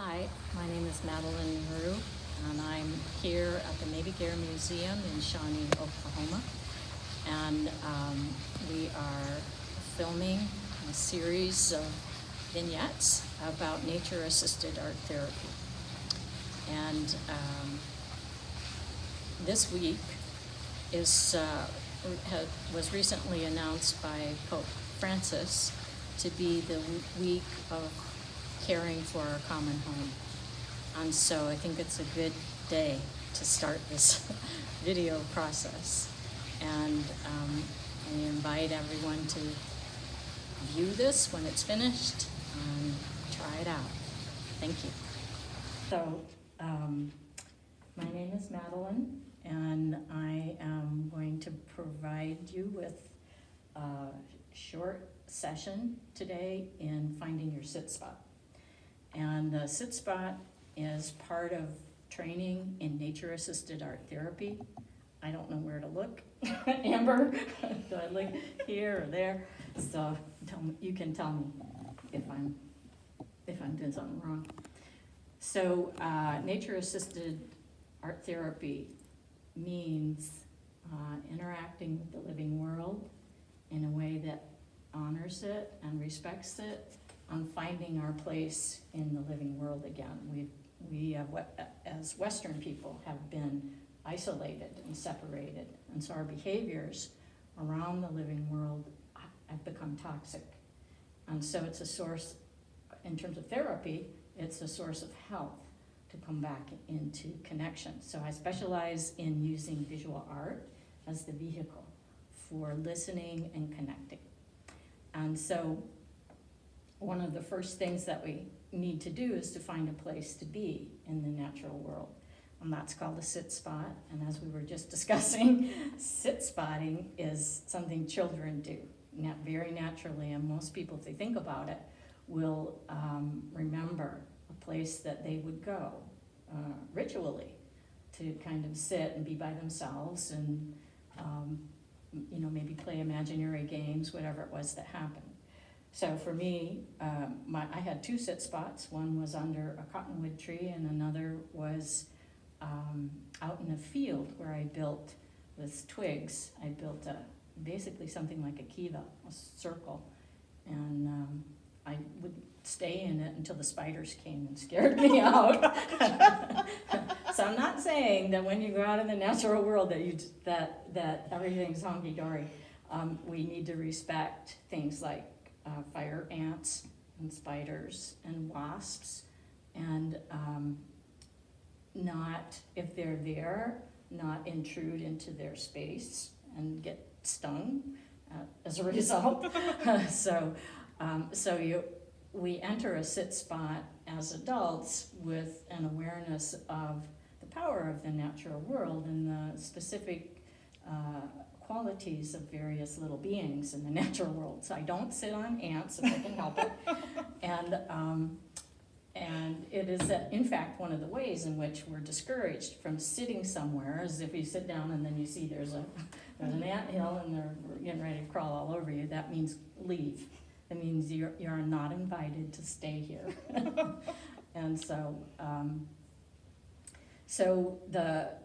Hi, my name is Madeline Rugh, and I'm here at the Navy Gear Museum in Shawnee, Oklahoma. And we are filming a series of vignettes about nature-assisted art therapy. And this week was recently announced by Pope Francis to be the week of caring for our common home. And so I think it's a good day to start this video process. And I invite everyone to view this when it's finished and try it out. Thank you. So my name is Madeline, and I am going to provide you with a short session today in finding your sit spot. And the sit spot is part of training in nature-assisted art therapy. I don't know where to look. Amber, do I look here or there? So you can tell me if I'm doing something wrong. So nature-assisted art therapy means interacting with the living world in a way that honors it and respects it, on finding our place in the living world again. We as Western people have been isolated and separated, and so our behaviors around the living world have become toxic. And so it's a source, in terms of therapy, it's a source of health to come back into connection. So I specialize in using visual art as the vehicle for listening and connecting. And so one of the first things that we need to do is to find a place to be in the natural world. And that's called a sit spot. And as we were just discussing, sit spotting is something children do very naturally. And most people, if they think about it, will remember a place that they would go ritually to kind of sit and be by themselves and maybe play imaginary games, whatever it was that happened. So for me, I had two sit spots. One was under a cottonwood tree, and another was out in a field where I built with twigs. I built basically something like a kiva, a circle, and I would stay in it until the spiders came and scared me out. So I'm not saying that when you go out in the natural world that everything's honky-dory. We need to respect things like fire ants and spiders and wasps, and not, if they're there, not intrude into their space and get stung as a result. We enter a sit spot as adults with an awareness of the power of the natural world and the specific qualities of various little beings in the natural world. So I don't sit on ants if I can help it. And it is, in fact, one of the ways in which we're discouraged from sitting somewhere, is if you sit down and then you see there's an anthill and they're getting ready to crawl all over you, that means leave. It means you're not invited to stay here. And so,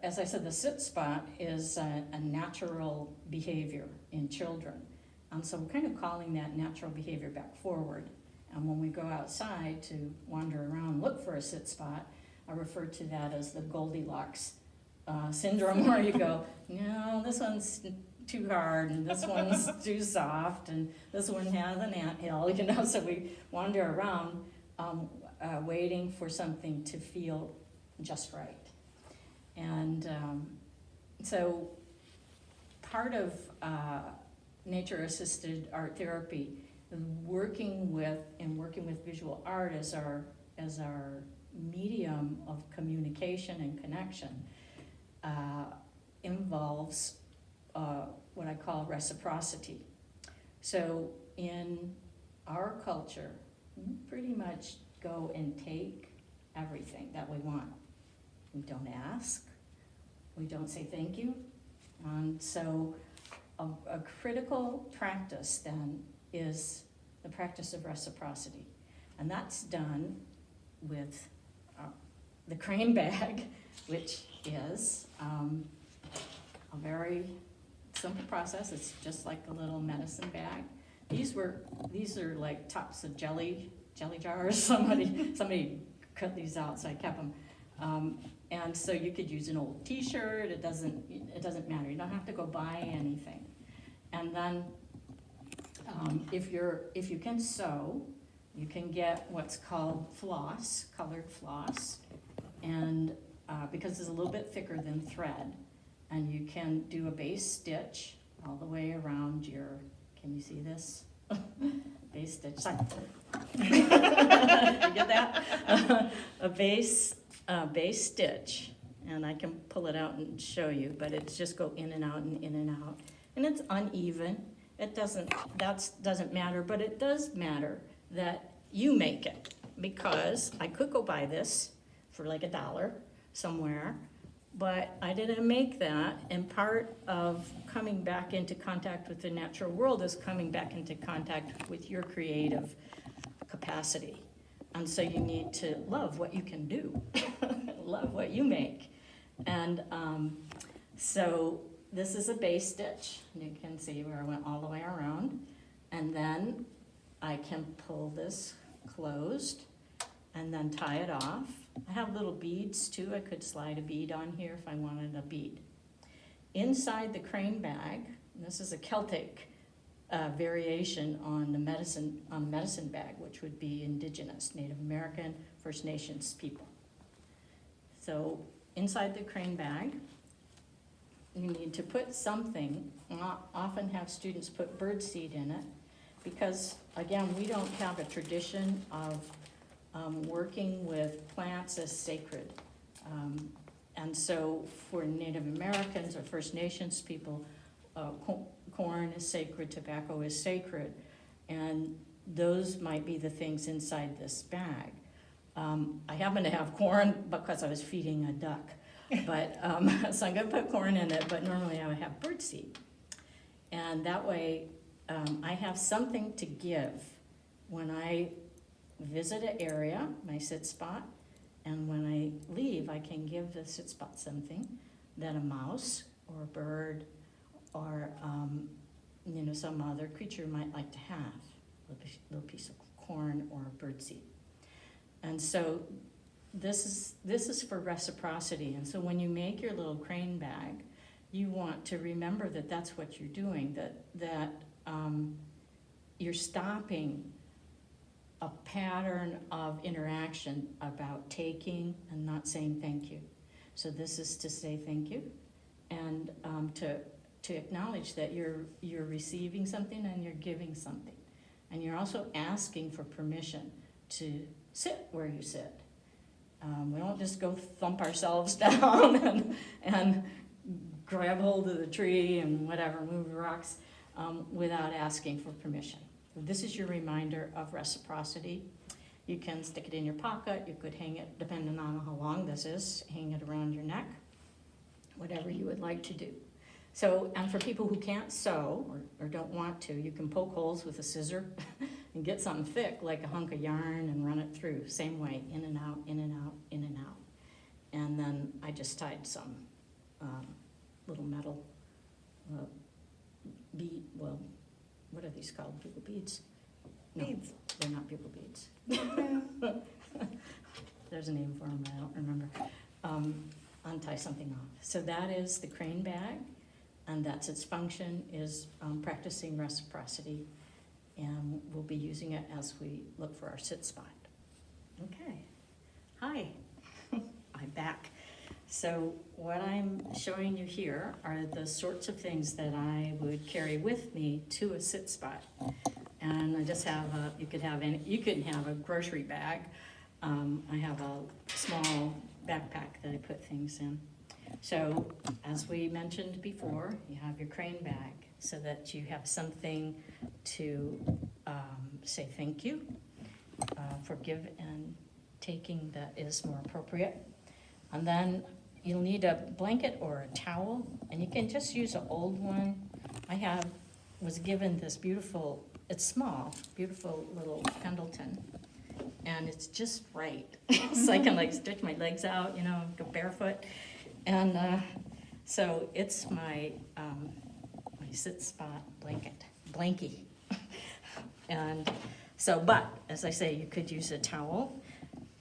as I said, the sit spot is a natural behavior in children. And so we're kind of calling that natural behavior back forward. And when we go outside to wander around and look for a sit spot, I refer to that as the Goldilocks syndrome, where you go, no, this one's too hard, and this one's too soft, and this one has an anthill, so we wander around waiting for something to feel just right. And so part of nature-assisted art therapy, working with visual art as our medium of communication and connection, involves what I call reciprocity. So in our culture, we pretty much go and take everything that we want. We don't ask, we don't say thank you. And so a critical practice then is the practice of reciprocity. And that's done with the crane bag, which is a very simple process. It's just like a little medicine bag. These are like tops of jelly jars. Somebody cut these out, so I kept them. And so you could use an old T-shirt. It doesn't matter. You don't have to go buy anything. And then if you can sew, you can get what's called floss, colored floss, and because it's a little bit thicker than thread, and you can do a base stitch all the way around your, can you see this? Base stitch, sorry. You get that? A base stitch, and I can pull it out and show you, but it's just go in and out and in and out. And it's uneven. That doesn't matter, but it does matter that you make it, because I could go buy this for like $1 somewhere, but I didn't make that, and part of coming back into contact with the natural world is coming back into contact with your creative capacity. And so you need to love what you can do, love what you make. And so this is a base stitch. You can see where I went all the way around. And then I can pull this closed and then tie it off. I have little beads too. I could slide a bead on here if I wanted a bead. Inside the crane bag, this is a Celtic variation on the medicine bag, which would be indigenous, Native American, First Nations people. So inside the crane bag, you need to put something. I often have students put birdseed in it because, again, we don't have a tradition of working with plants as sacred. And so for Native Americans or First Nations people, corn is sacred, tobacco is sacred, and those might be the things inside this bag. I happen to have corn because I was feeding a duck, but so I'm gonna put corn in it, but normally I would have birdseed. And that way I have something to give when I visit an area, my sit spot, and when I leave, I can give the sit spot something that a mouse or a bird or some other creature might like to have, a little piece of corn or a birdseed. And so this is for reciprocity. And so when you make your little crane bag, you want to remember that that's what you're doing, that you're stopping a pattern of interaction about taking and not saying thank you. So this is to say thank you, and to acknowledge that you're receiving something and you're giving something. And you're also asking for permission to sit where you sit. We don't just go thump ourselves down and grab hold of the tree and whatever, move the rocks, without asking for permission. This is your reminder of reciprocity. You can stick it in your pocket. You could hang it, depending on how long this is, hang it around your neck, whatever you would like to do. So, and for people who can't sew or don't want to, you can poke holes with a scissor and get something thick, like a hunk of yarn, and run it through. Same way, in and out, in and out, in and out. And then I just tied some little metal bead, well, what are these called? Bugle beads? No, beads. They're not bugle beads. There's a name for them, I don't remember. Untie something off. So that is the crane bag, and that's its function, is practicing reciprocity, and we'll be using it as we look for our sit spot. Okay. Hi. I'm back. So what I'm showing you here are the sorts of things that I would carry with me to a sit spot. And I just have you can have a grocery bag. I have a small backpack that I put things in. So as we mentioned before, you have your crane bag so that you have something to say thank you, for give and taking that is more appropriate. And then you'll need a blanket or a towel, and you can just use an old one. I was given this beautiful, it's small, beautiful little Pendleton. and it's just right. So I can like stretch my legs out, you know, go barefoot. And so it's my sit spot blankie. And so, but as I say, you could use a towel.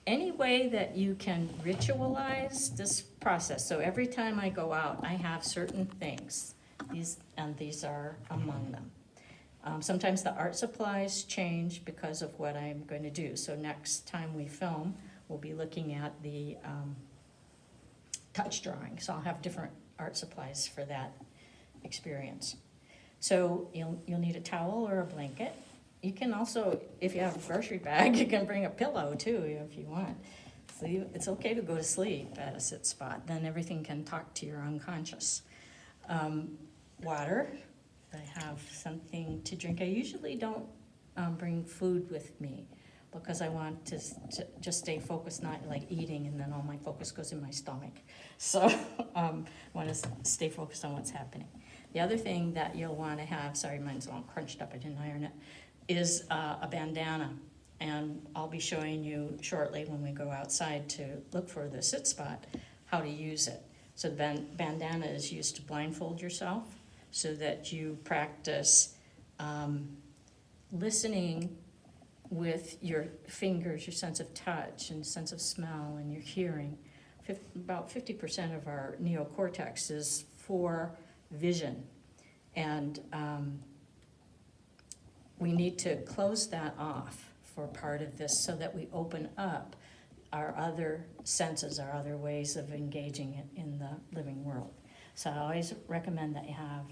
Any way that you can ritualize this process. So every time I go out, I have certain things. These are among them. Sometimes the art supplies change because of what I'm going to do. So next time we film, we'll be looking at the touch drawing. So I'll have different art supplies for that experience. So you'll need a towel or a blanket. You can also, if you have a grocery bag, you can bring a pillow too if you want. So it's okay to go to sleep at a sit spot. Then everything can talk to your unconscious. Water. I have something to drink. I usually don't bring food with me because I want to just stay focused, not like eating and then all my focus goes in my stomach. So I want to stay focused on what's happening. The other thing that you'll want to have, sorry, mine's all crunched up, I didn't iron it, is a bandana. And I'll be showing you shortly when we go outside to look for the sit spot, how to use it. So the bandana is used to blindfold yourself so that you practice listening with your fingers, your sense of touch and sense of smell and your hearing. About 50% of our neocortex is for vision. And we need to close that off for part of this so that we open up our other senses, our other ways of engaging in the living world. So I always recommend that you have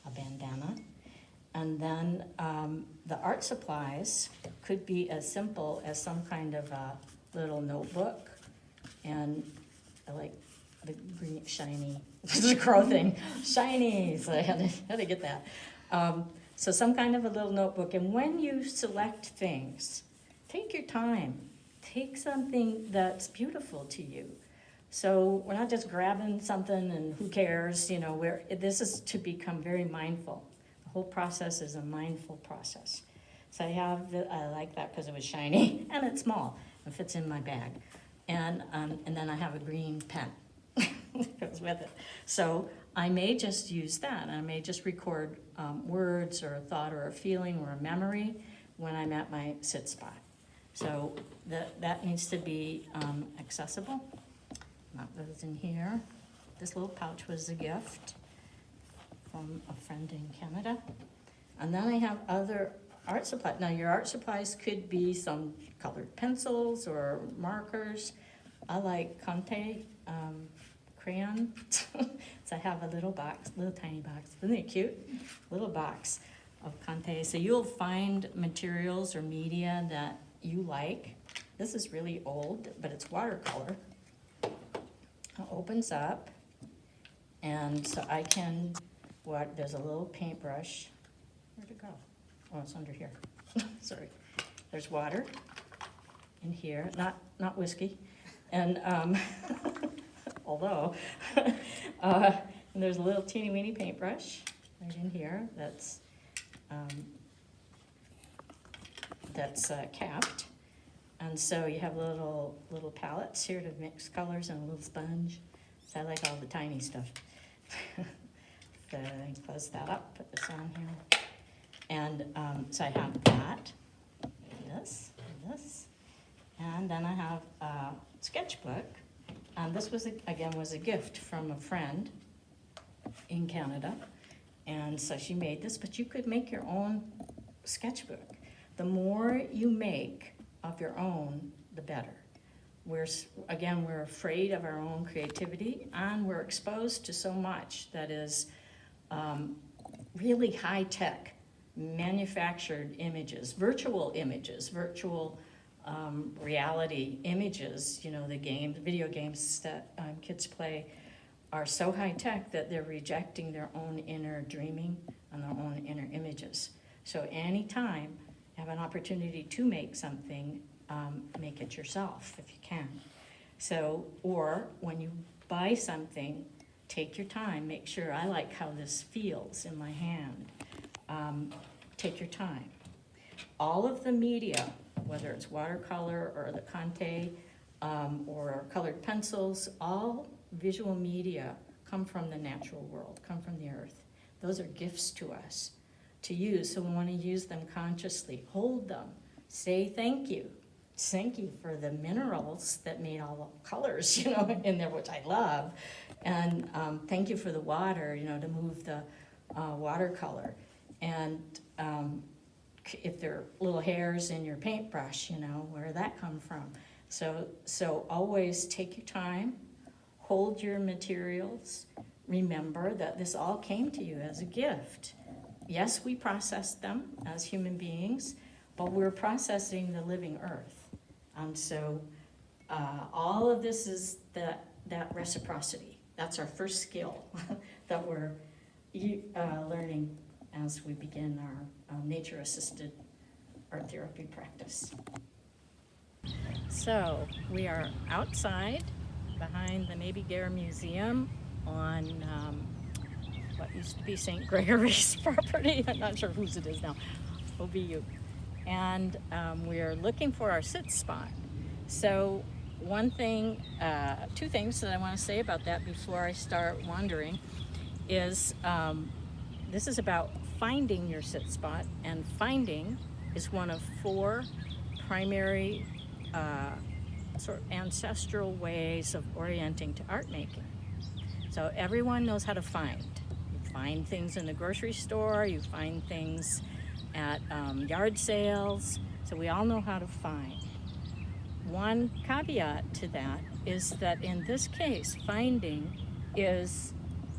a bandana. And then the art supplies could be as simple as some kind of a little notebook. And I like the green, shiny, this is a crow thing, shiny, so I had to get that. So some kind of a little notebook. And when you select things, take your time. Take something that's beautiful to you. So we're not just grabbing something and who cares, you know, this is to become very mindful. The whole process is a mindful process. So I like that because it was shiny and it's small. It fits in my bag. And then I have a green pen that goes with it. So I may just use that. I may just record words or a thought or a feeling or a memory when I'm at my sit spot. So that needs to be accessible. That goes in here. This little pouch was a gift from a friend in Canada. And then I have other art supplies. Now your art supplies could be some colored pencils or markers. I like Conte crayon. So I have a little box, little tiny box. Isn't it cute? Little box of Conte. So you'll find materials or media that you like. This is really old, but it's watercolor. It opens up, and so I can, there's a little paintbrush. Where'd it go? Oh, it's under here. Sorry. There's water in here, not whiskey, and although, and there's a little teeny weeny paintbrush right in here that's capped. And so you have little palettes here to mix colors and a little sponge. So I like all the tiny stuff. So I close that up, put this on here. And so I have that, this, and then I have a sketchbook. And this was, was a gift from a friend in Canada. And so she made this, but you could make your own sketchbook. The more you make of your own, the better. We're afraid of our own creativity, and we're exposed to so much that is really high-tech, manufactured images, virtual reality images. You know, the video games that kids play are so high-tech that they're rejecting their own inner dreaming and their own inner images. So anytime you have an opportunity to make something, make it yourself if you can. So, or when you buy something, take your time, make sure, I like how this feels in my hand. Take your time. All of the media whether it's watercolor or the Conte or colored pencils, all visual media come from the natural world, come from the earth. Those are gifts to us to use, so we want to use them consciously. Hold them, say thank you. Thank you for the minerals that made all the colors, in there, which I love. And thank you for the water, to move the watercolor. And if there are little hairs in your paintbrush, where did that come from? So always take your time, hold your materials. Remember that this all came to you as a gift. Yes, we processed them as human beings, but we're processing the living earth. So all of this is that reciprocity. That's our first skill that we're learning as we begin our nature-assisted art therapy practice. So we are outside behind the Maybe Gare Museum on what used to be St. Gregory's property. I'm not sure whose it is now, OBU. And we are looking for our sit spot. So two things that I want to say about that before I start wandering is this is about finding your sit spot, and finding is one of 4 primary sort of ancestral ways of orienting to art making. So everyone knows how to find. You find things in the grocery store, you find things at yard sales, so we all know how to find. One caveat to that is that in this case, finding is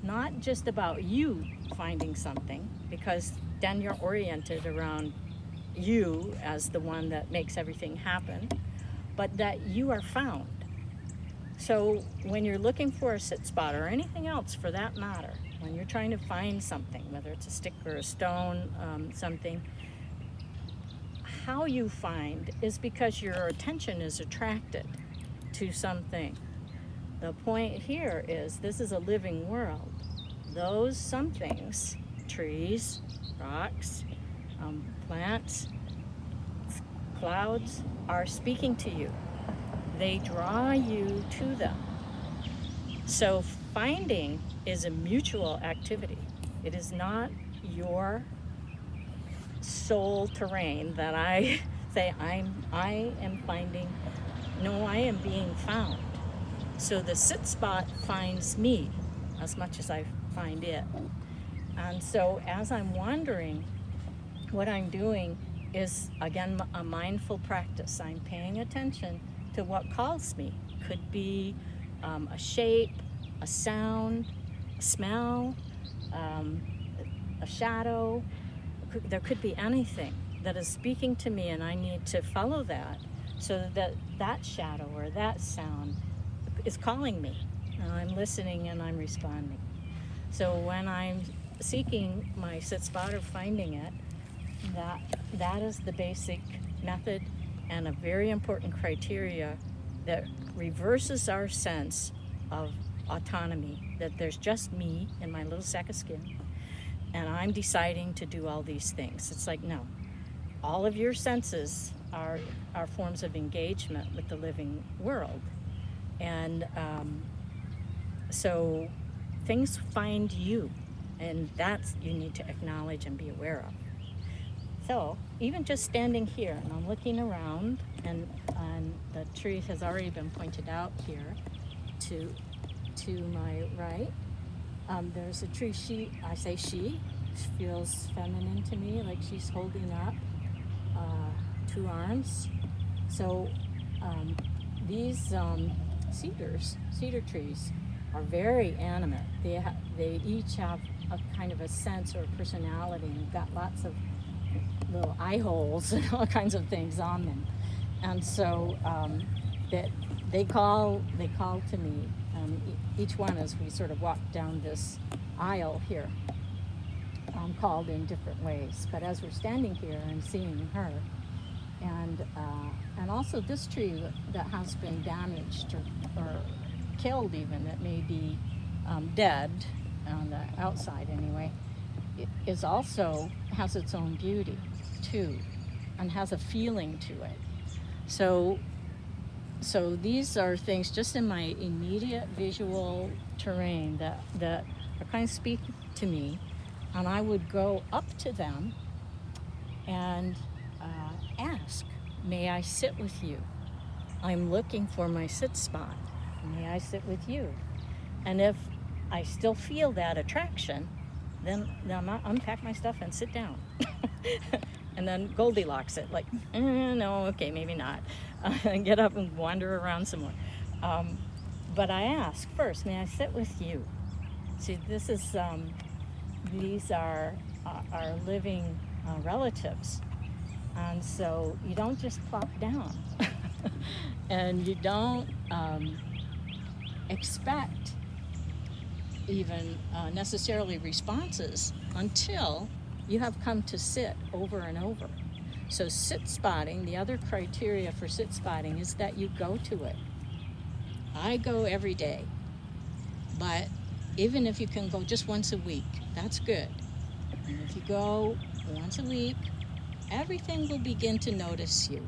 not just about you finding something, because then you're oriented around you as the one that makes everything happen, but that you are found. So when you're looking for a sit spot, or anything else for that matter, when you're trying to find something, whether it's a stick or a stone, something, how you find is because your attention is attracted to something. The point here is this is a living world. Those somethings, trees, rocks, plants, clouds, are speaking to you. They draw you to them. So finding is a mutual activity. It is not your soul terrain that I say I am finding. No, I am being found. So the sit spot finds me as much as I find it. And so as I'm wandering, what I'm doing is, again, a mindful practice. I'm paying attention to what calls me. Could be a shape, a sound, a smell, a shadow. There could be anything that is speaking to me, and I need to follow that so that shadow or that sound is calling me. And I'm listening and I'm responding. So when I'm seeking my sit spot or finding it, that is the basic method and a very important criteria that reverses our sense of autonomy, that there's just me in my little sack of skin, and I'm deciding to do all these things. It's like, no, all of your senses are forms of engagement with the living world. And so things find you, and that's you need to acknowledge and be aware of. So even just standing here, and I'm looking around, and the tree has already been pointed out here to my right. There's a tree, she feels feminine to me, like she's holding up 2 arms. So these cedar trees are very animate. They each have a kind of a sense or personality, and got lots of little eye holes and all kinds of things on them. And so that they call to me, each one as we sort of walk down this aisle here, called in different ways. But as we're standing here, I'm seeing her. And also this tree that has been damaged or killed even, that may be dead on the outside anyway, is also has its own beauty too, and has a feeling to it. So these are things just in my immediate visual terrain that are kind of speak to me, and I would go up to them and ask, may I sit with you? I'm looking for my sit spot. May I sit with you? And if I still feel that attraction, then I'll unpack my stuff and sit down. And then Goldilocks it, like, no, okay, maybe not. And get up and wander around some more. But I ask first, may I sit with you? See, this is, these are our living relatives. And so you don't just plop down. And you don't expect even necessarily responses until you have come to sit over and over. So sit spotting, the other criteria for sit spotting is that you go to it. I go every day, but even if you can go just once a week, that's good. And if you go once a week, everything will begin to notice you.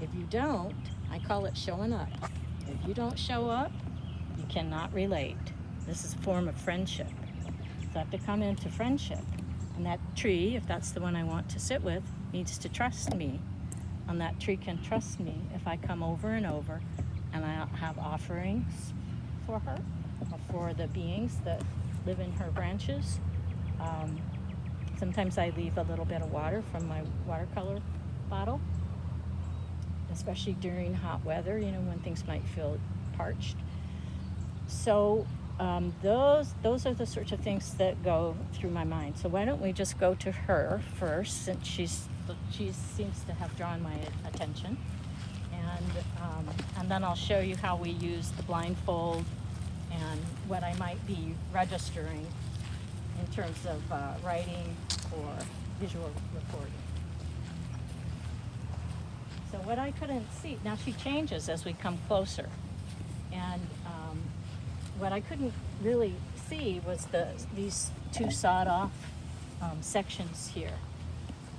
If you don't, I call it showing up. If you don't show up, you cannot relate. This is a form of friendship. So I have to come into friendship. And that tree, if that's the one I want to sit with, needs to trust me. And that tree can trust me if I come over and over and I have offerings for her, or for the beings that live in her branches. Sometimes I leave a little bit of water from my watercolor bottle, especially during hot weather, when things might feel parched. So those are the sorts of things that go through my mind. So why don't we just go to her first, since she seems to have drawn my attention, and then I'll show you how we use the blindfold and what I might be registering in terms of writing or visual recording. So what I couldn't see, now she changes as we come closer, and what I couldn't really see was these two sawed-off sections here.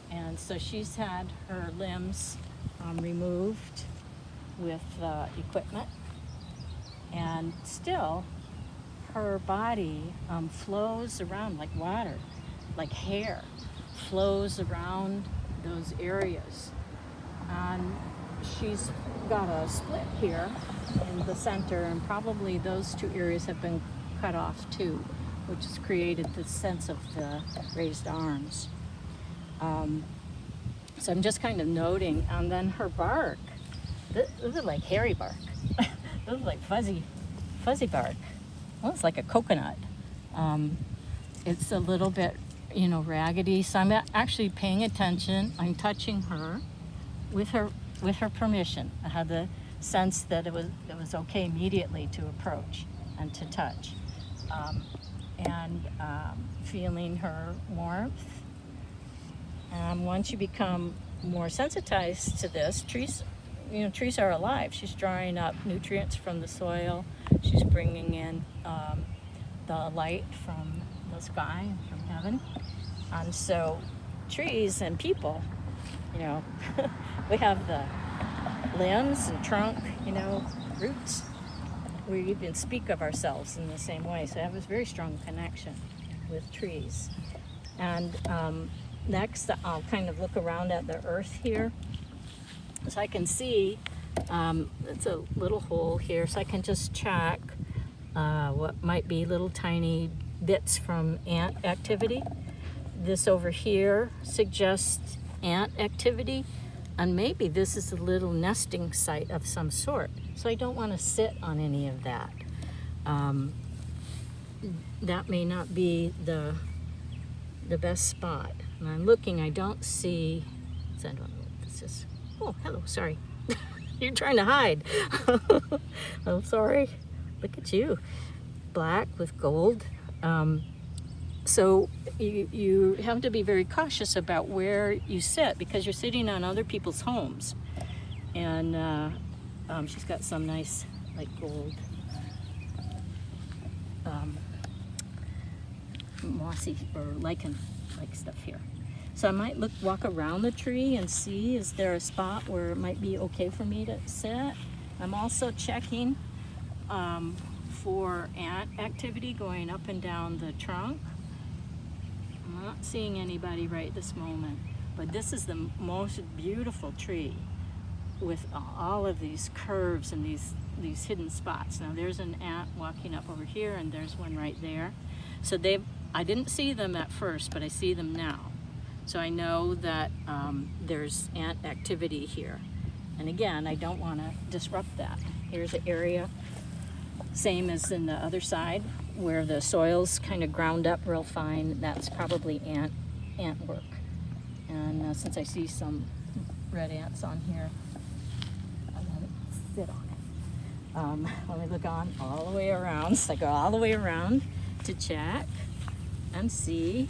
And so she's had her limbs removed with equipment, and still her body flows around like water, like hair, flows around those areas. And she's got a split here in the center, and probably those two areas have been cut off too, which has created this sense of the raised arms. So I'm just kind of noting, and then her bark, those are like hairy bark. Those are like fuzzy bark. Well, it's like a coconut. It's a little bit, raggedy. So I'm actually paying attention. I'm touching her with her permission. I had the sense that it was okay immediately to approach and to touch, and feeling her warmth. Once you become more sensitized to this, trees are alive. She's drawing up nutrients from the soil. She's bringing in the light from the sky, from heaven. And so trees and people, we have the limbs and trunk, roots. We even speak of ourselves in the same way. So I have this very strong connection with trees. And next, I'll kind of look around at the earth here. So I can see, it's a little hole here, so I can just check what might be little tiny bits from ant activity. This over here suggests ant activity, and maybe this is a little nesting site of some sort. So I don't want to sit on any of that. That may not be the best spot. And I'm looking, I don't see, I don't know what this is. Oh, hello, sorry. You're trying to hide. I'm sorry. Look at you. Black with gold. So you have to be very cautious about where you sit, because you're sitting on other people's homes. And she's got some nice, like, gold, mossy or lichen-like stuff here. So I might walk around the tree and see, is there a spot where it might be okay for me to sit. I'm also checking for ant activity going up and down the trunk. I'm not seeing anybody right this moment, but this is the most beautiful tree with all of these curves and these hidden spots. Now there's an ant walking up over here, and there's one right there. So I didn't see them at first, but I see them now. So I know that there's ant activity here. And again, I don't want to disrupt that. Here's an area, same as in the other side, where the soil's kind of ground up real fine. That's probably ant work. And since I see some red ants on here, I'm gonna sit on it. Let me look on all the way around. So I go all the way around to check and see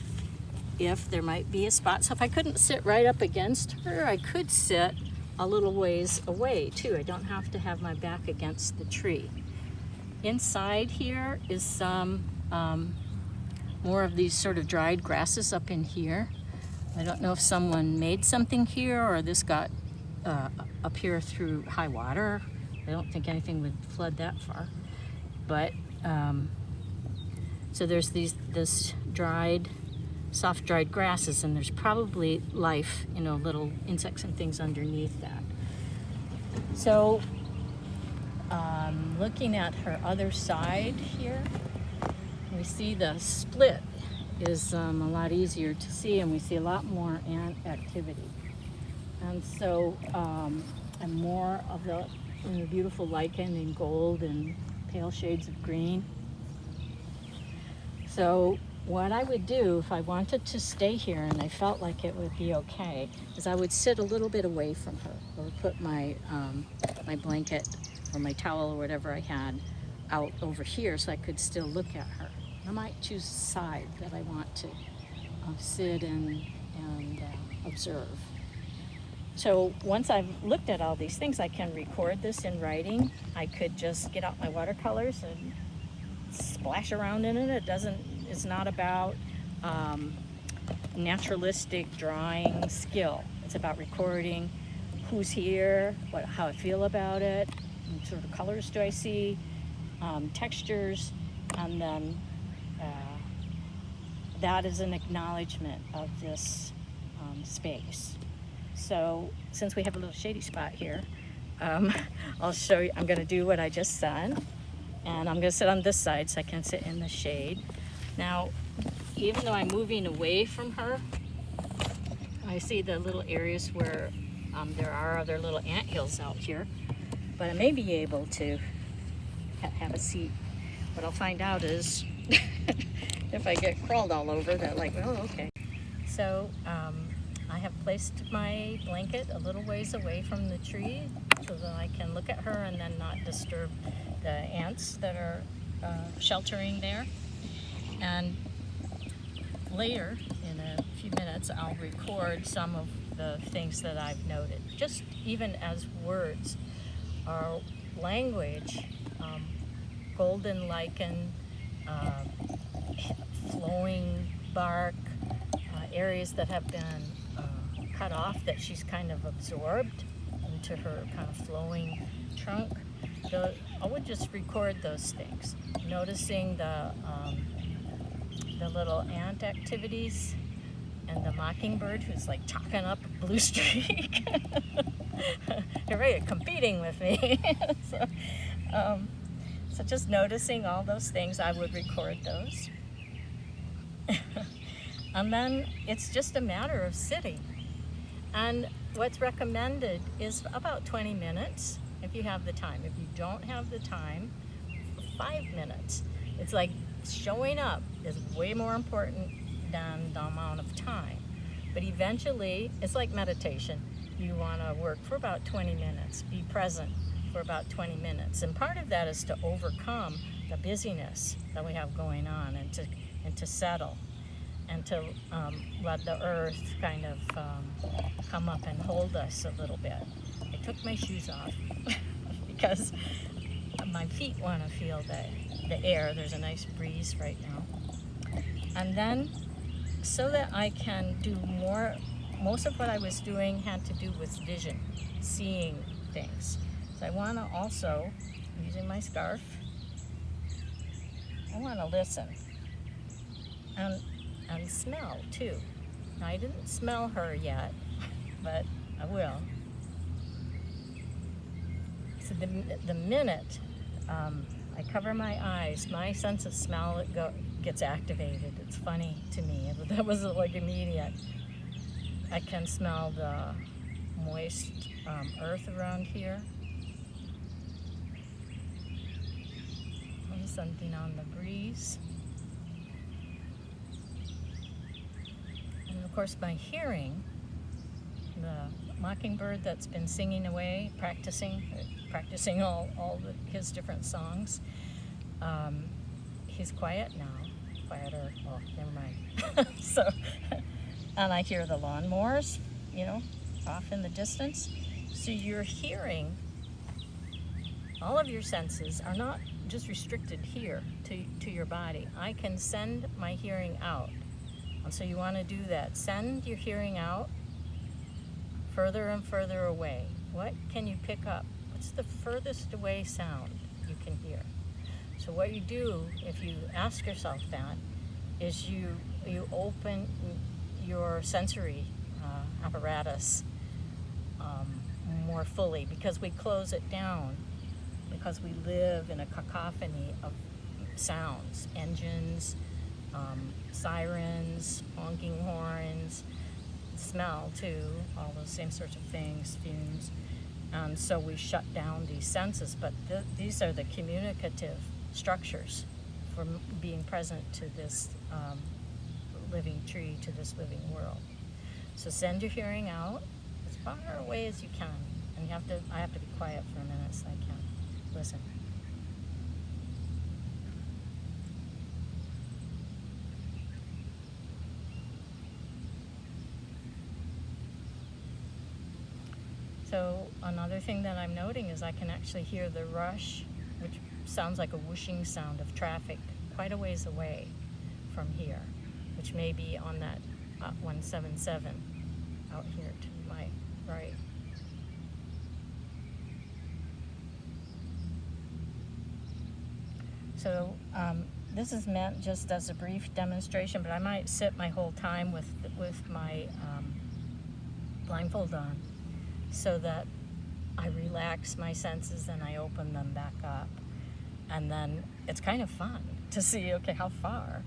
if there might be a spot. So if I couldn't sit right up against her, I could sit a little ways away too. I don't have to have my back against the tree. Inside here is some more of these sort of dried grasses up in here. I don't know if someone made something here or this got up here through high water. I don't think anything would flood that far. But so there's this soft dried grasses, and there's probably life, little insects and things underneath that. So looking at her other side here, we see the split is a lot easier to see, and we see a lot more ant activity. And so, and more of the beautiful lichen in gold and pale shades of green. So what I would do if I wanted to stay here and I felt like it would be okay is I would sit a little bit away from her, or put my my blanket or my towel or whatever I had out over here so I could still look at her. I might choose a side that I want to sit and observe. So once I've looked at all these things, I can record this in writing. I could just get out my watercolors and splash around in it. It's not about naturalistic drawing skill. It's about recording who's here, how I feel about it, what sort of colors do I see, textures, and then that is an acknowledgement of this space. So since we have a little shady spot here, I'll show you. I'm going to do what I just said, and I'm going to sit on this side so I can sit in the shade. Now, even though I'm moving away from her, I see the little areas where there are other little anthills out here, but I may be able to have a seat. What I'll find out is if I get crawled all over, that okay. So I have placed my blanket a little ways away from the tree so that I can look at her and then not disturb the ants that are sheltering there. And later, in a few minutes, I'll record some of the things that I've noted, just even as words. Our language, golden lichen, flowing bark, areas that have been cut off that she's kind of absorbed into her kind of flowing trunk. I would just record those things, noticing the little ant activities and the mockingbird who's like chalking up a blue streak. They're really competing with me. So just noticing all those things, I would record those. And then it's just a matter of sitting. And what's recommended is about 20 minutes if you have the time. If you don't have the time, 5 minutes. It's like showing up is way more important than the amount of time. But eventually, it's like meditation. You want to work for about 20 minutes, be present for about 20 minutes. And part of that is to overcome the busyness that we have going on and to settle and to let the earth kind of come up and hold us a little bit. I took my shoes off because my feet want to feel the air. There's a nice breeze right now. And then so that I can do more. Most of what I was doing had to do with vision, seeing things. So I want to also, using my scarf, I want to listen and smell too. Now, I didn't smell her yet, but I will. So the minute I cover my eyes, my sense of smell gets activated. It's funny to me. That was like immediate. I can smell the moist earth around here. There's something on the breeze. And of course my hearing, the mockingbird that's been singing away, practicing his different songs. He's quiet now, quieter, oh, never mind. So, and I hear the lawnmowers, off in the distance. So you're hearing, all of your senses are not just restricted here to your body. I can send my hearing out. And so you want to do that. Send your hearing out further and further away. What can you pick up? What's the furthest away sound you can hear? So what you do, if you ask yourself that, is you open your sensory apparatus more fully, because we close it down, because we live in a cacophony of sounds, engines, sirens, honking horns, smell too, all those same sorts of things, fumes. And so we shut down these senses, but these are the communicative structures for being present to this living tree, to this living world. So send your hearing out as far away as you can, and I have to be quiet for a minute so I can listen. So another thing that I'm noting is I can actually hear the rush, which sounds like a whooshing sound of traffic quite a ways away from here, which may be on that 177 out here to my right. So this is meant just as a brief demonstration, but I might sit my whole time with my blindfold on, so that I relax my senses and I open them back up. And then it's kind of fun to see, okay, how far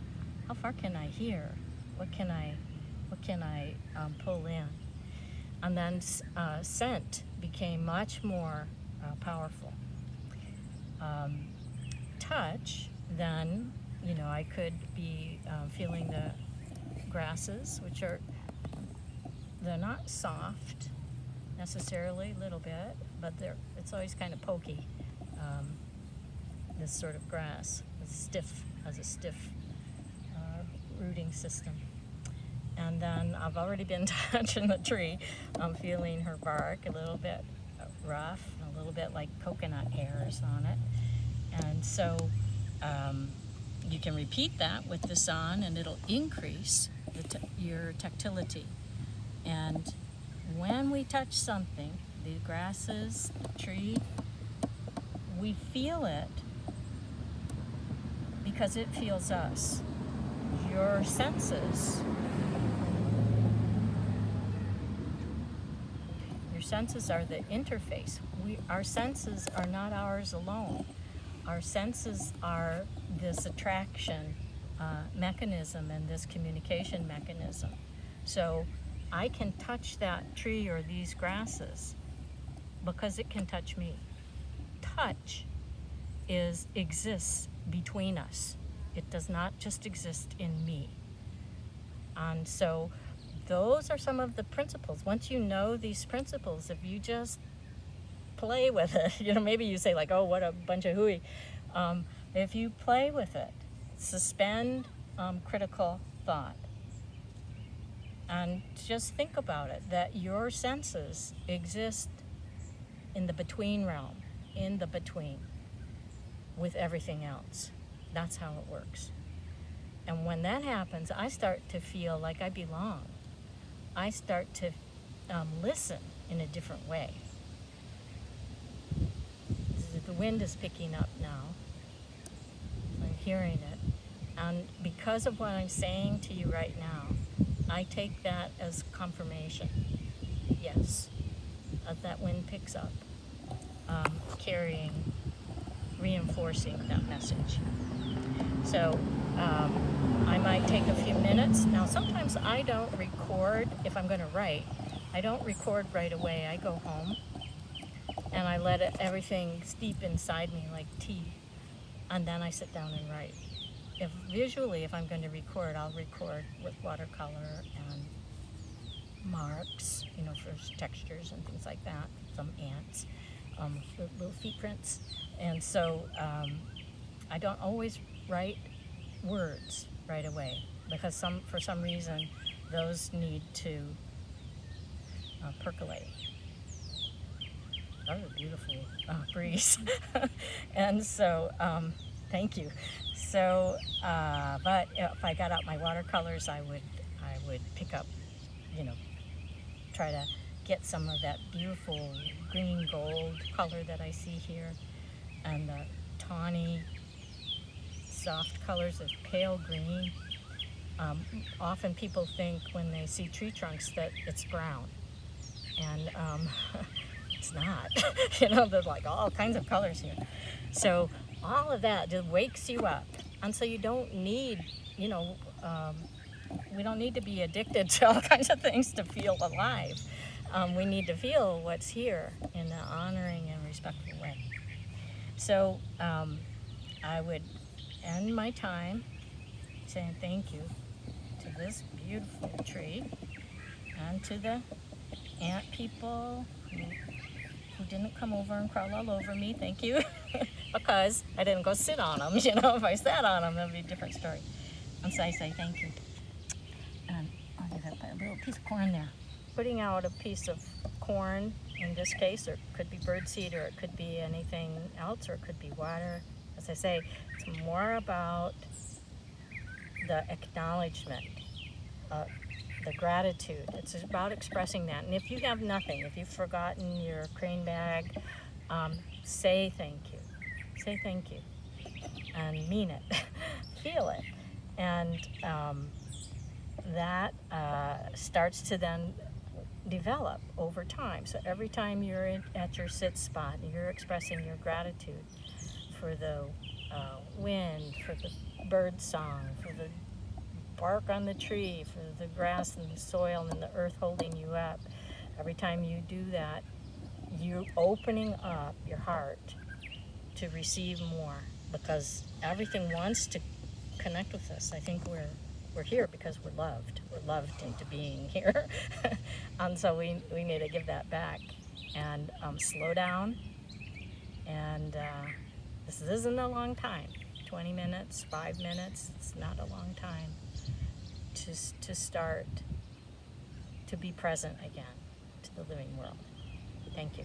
can I hear? What can I pull in? And then scent became much more powerful. Touch, then, I could be feeling the grasses, which they're not soft necessarily, a little bit, but it's always kind of pokey. This sort of grass has a stiff rooting system. And then I've already been touching the tree. I'm feeling her bark, a little bit rough, and a little bit like coconut hairs on it. And so you can repeat that with this on, and it'll increase your tactility. And when we touch something, the grasses, the tree, we feel it because it feels us. Your senses are the interface. Our senses are not ours alone. Our senses are this attraction mechanism and this communication mechanism. So I can touch that tree or these grasses because it can touch me. Touch exists between us. It does not just exist in me. And so those are some of the principles. Once you know these principles, if you just play with it, maybe you say like, oh, what a bunch of hooey. If you play with it, suspend critical thought, and just think about it, that your senses exist in the between realm, in the between with everything else. That's how it works. And when that happens, I start to feel like I belong. I start to listen in a different way. The wind is picking up now. I'm hearing it. And because of what I'm saying to you right now, I take that as confirmation. Yes, that wind picks up, carrying, reinforcing that message. So I might take a few minutes. Now, sometimes I don't record if I'm going to write. I don't record right away. I go home and I let everything steep inside me like tea, and then I sit down and write. If I'm going to record, I'll record with watercolor and marks, for textures and things like that, some ants, little feet prints. And so I don't always write words right away, because for some reason those need to percolate. That was a beautiful breeze. And so thank you. So but if I got out my watercolors, I would pick up, try to get some of that beautiful green gold color that I see here, and the tawny soft colors of pale green. Often people think when they see tree trunks that it's brown, and it's not. There's like all kinds of colors here. So all of that just wakes you up, and so you don't need, we don't need to be addicted to all kinds of things to feel alive. We need to feel what's here in an honoring and respectful way. So I would end my time saying thank you to this beautiful tree, and to the ant people who didn't come over and crawl all over me. Thank you. Because I didn't go sit on them. If I sat on them, that would be a different story. And so I say thank you. And I'll put a little piece of corn there. Putting out a piece of corn in this case, or it could be birdseed, or it could be anything else, or it could be water. As I say, it's more about the acknowledgement, the gratitude. It's about expressing that. And if you have nothing, if you've forgotten your crane bag, say thank you. Say thank you. And mean it. Feel it. And that starts to then develop over time. So every time you're at your sit spot, you're expressing your gratitude for the wind, for the bird song, for the bark on the tree, for the grass and the soil and the earth holding you up. Every time you do that, you're opening up your heart to receive more, because everything wants to connect with us. I think we're here because we're loved. We're loved into being here. And so we need to give that back and slow down. And this isn't a long time. 20 minutes, 5 minutes, it's not a long time to start to be present again to the living world. Thank you.